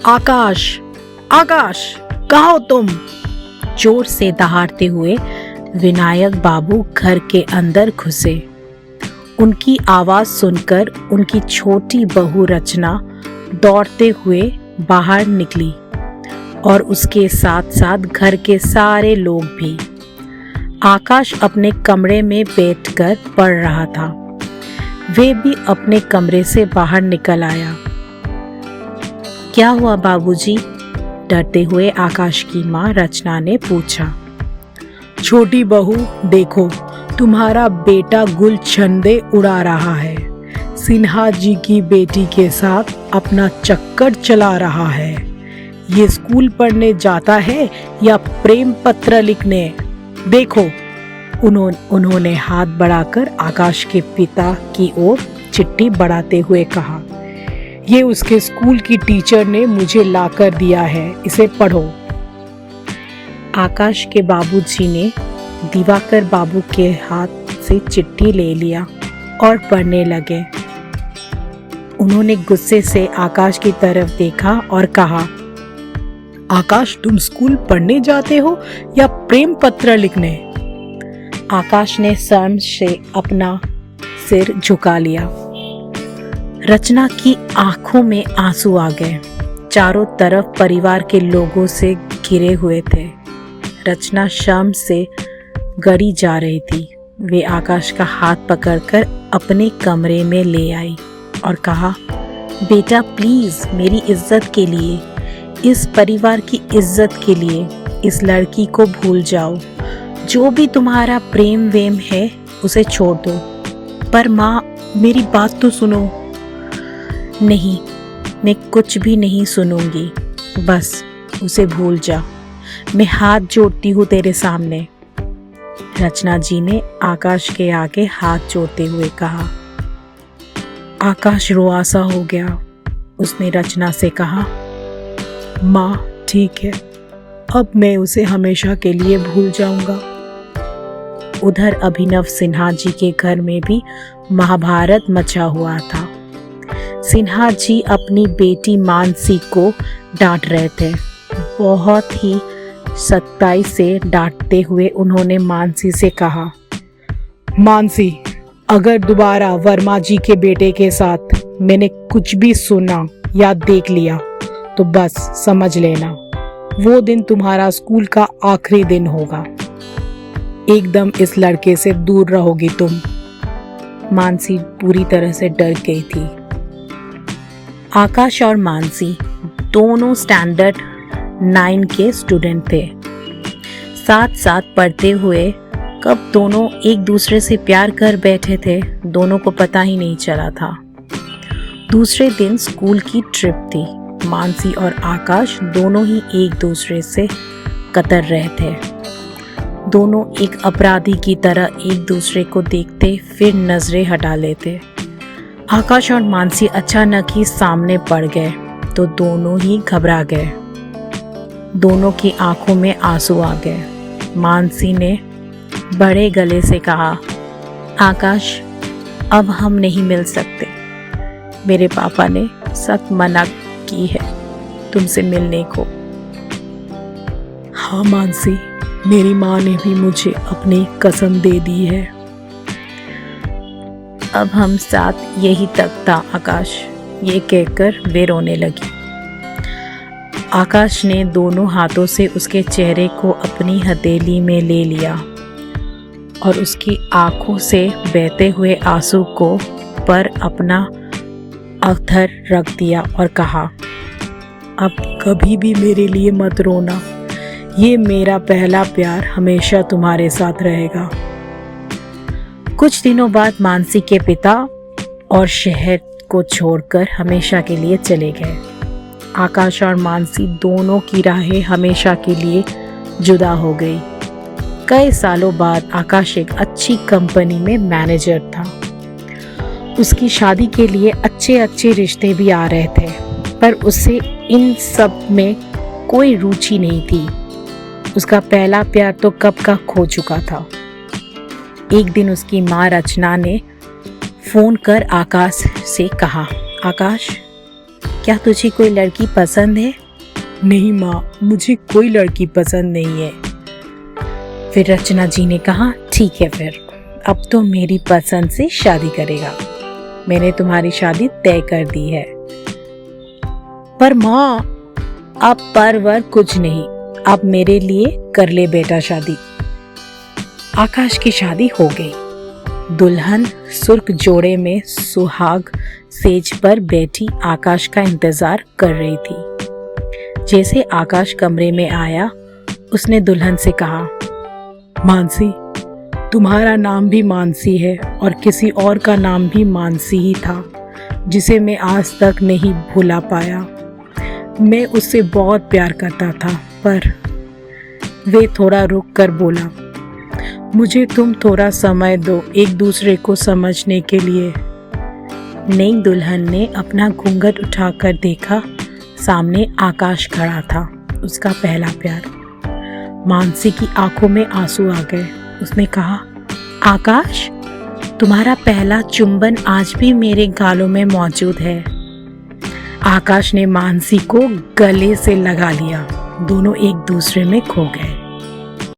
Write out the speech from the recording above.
आकाश, आकाश, कहाँ हो तुम? जोर से दहाड़ते हुए विनायक बाबू घर के अंदर घुसे। उनकी आवाज सुनकर उनकी छोटी बहू रचना दौड़ते हुए बाहर निकली और उसके साथ साथ घर के सारे लोग भी। आकाश अपने कमरे में बैठकर पढ़ रहा था। वे भी अपने कमरे से बाहर निकल आया। क्या हुआ बाबूजी? डरते हुए आकाश की माँ रचना ने पूछा। छोटी बहू, देखो तुम्हारा बेटा गुलछंदे उड़ा रहा है। सिन्हा जी की बेटी के साथ अपना चक्कर चला रहा है। ये स्कूल पढ़ने जाता है या प्रेम पत्र लिखने? देखो। उन्होंने हाथ बढ़ाकर आकाश के पिता की ओर चिट्ठी बढ़ाते हुए कहा, ये उसके स्कूल की टीचर ने मुझे लाकर दिया है, इसे पढ़ो। आकाश के बाबूजी ने दिवाकर बाबू के हाथ से चिट्ठी ले लिया और पढ़ने लगे। उन्होंने गुस्से से आकाश की तरफ देखा और कहा, आकाश, तुम स्कूल पढ़ने जाते हो या प्रेम पत्र लिखने? आकाश ने शर्म से अपना सिर झुका लिया। रचना की आंखों में आंसू आ गए। चारों तरफ परिवार के लोगों से घिरे हुए थे। रचना शर्म से गड़ी जा रही थी। वे आकाश का हाथ पकड़कर अपने कमरे में ले आई और कहा, बेटा प्लीज, मेरी इज्जत के लिए, इस परिवार की इज्जत के लिए इस लड़की को भूल जाओ। जो भी तुम्हारा प्रेम वेम है उसे छोड़ दो। पर माँ, मेरी बात तो सुनो। नहीं, मैं कुछ भी नहीं सुनूंगी। बस उसे भूल जा। मैं हाथ जोड़ती हूँ तेरे सामने। रचना जी ने आकाश के आगे हाथ जोड़ते हुए कहा। आकाश रुआसा हो गया। उसने रचना से कहा, माँ ठीक है, अब मैं उसे हमेशा के लिए भूल जाऊंगा। उधर अभिनव सिन्हा जी के घर में भी महाभारत मचा हुआ था। सिन्हा जी अपनी बेटी मानसी को डांट रहे थे। बहुत ही सख्ताई से डांटते हुए उन्होंने मानसी से कहा, मानसी, अगर दोबारा वर्मा जी के बेटे के साथ मैंने कुछ भी सुना या देख लिया तो बस समझ लेना, वो दिन तुम्हारा स्कूल का आखिरी दिन होगा। एकदम इस लड़के से दूर रहोगी तुम। मानसी पूरी तरह से डर गई थी। आकाश और मानसी दोनों स्टैंडर्ड 9 के स्टूडेंट थे। साथ साथ पढ़ते हुए कब दोनों एक दूसरे से प्यार कर बैठे थे, दोनों को पता ही नहीं चला था। दूसरे दिन स्कूल की ट्रिप थी। मानसी और आकाश दोनों ही एक दूसरे से कतर रहे थे। दोनों एक अपराधी की तरह एक दूसरे को देखते फिर नजरें हटा लेते। आकाश और मानसी अचानक ही सामने पड़ गए तो दोनों ही घबरा गए। दोनों की आंखों में आंसू आ गए। मानसी ने बड़े गले से कहा, आकाश, अब हम नहीं मिल सकते। मेरे पापा ने सख्त मना की है तुमसे मिलने को। हाँ मानसी, मेरी माँ ने भी मुझे अपनी कसम दे दी है। अब हम साथ यही तक था आकाश, ये कहकर वे रोने लगी। आकाश ने दोनों हाथों से उसके चेहरे को अपनी हथेली में ले लिया और उसकी आंखों से बहते हुए आंसू को पर अपना अधर रख दिया और कहा, अब कभी भी मेरे लिए मत रोना। ये मेरा पहला प्यार हमेशा तुम्हारे साथ रहेगा। कुछ दिनों बाद मानसी के पिता और शहर को छोड़कर हमेशा के लिए चले गए। आकाश और मानसी दोनों की राहें हमेशा के लिए जुदा हो गई। कई सालों बाद आकाश एक अच्छी कंपनी में मैनेजर था। उसकी शादी के लिए अच्छे अच्छे रिश्ते भी आ रहे थे, पर उसे इन सब में कोई रुचि नहीं थी। उसका पहला प्यार तो कब का खो चुका था। एक दिन उसकी माँ रचना ने फोन कर आकाश से कहा, आकाश, क्या तुझे कोई लड़की पसंद है? नहीं माँ, मुझे कोई लड़की पसंद नहीं है। फिर रचना जी ने कहा, ठीक है फिर, अब तो मेरी पसंद से शादी करेगा। मैंने तुम्हारी शादी तय कर दी है। पर माँ, अब पर वर कुछ नहीं, अब मेरे लिए कर ले बेटा शादी। आकाश की शादी हो गई। दुल्हन सुर्ख जोड़े में सुहाग सेज पर बैठी आकाश का इंतजार कर रही थी। जैसे आकाश कमरे में आया, उसने दुल्हन से कहा, मानसी, तुम्हारा नाम भी मानसी है और किसी और का नाम भी मानसी ही था, जिसे मैं आज तक नहीं भुला पाया। मैं उससे बहुत प्यार करता था, पर वे थोड़ा रुक कर बोला, मुझे तुम थोड़ा समय दो एक दूसरे को समझने के लिए। नई दुल्हन ने अपना घूंघट उठाकर देखा, सामने आकाश खड़ा था, उसका पहला प्यार। मानसी की आंखों में आंसू आ गए। उसने कहा, आकाश, तुम्हारा पहला चुंबन आज भी मेरे गालों में मौजूद है। आकाश ने मानसी को गले से लगा लिया। दोनों एक दूसरे में खो गए।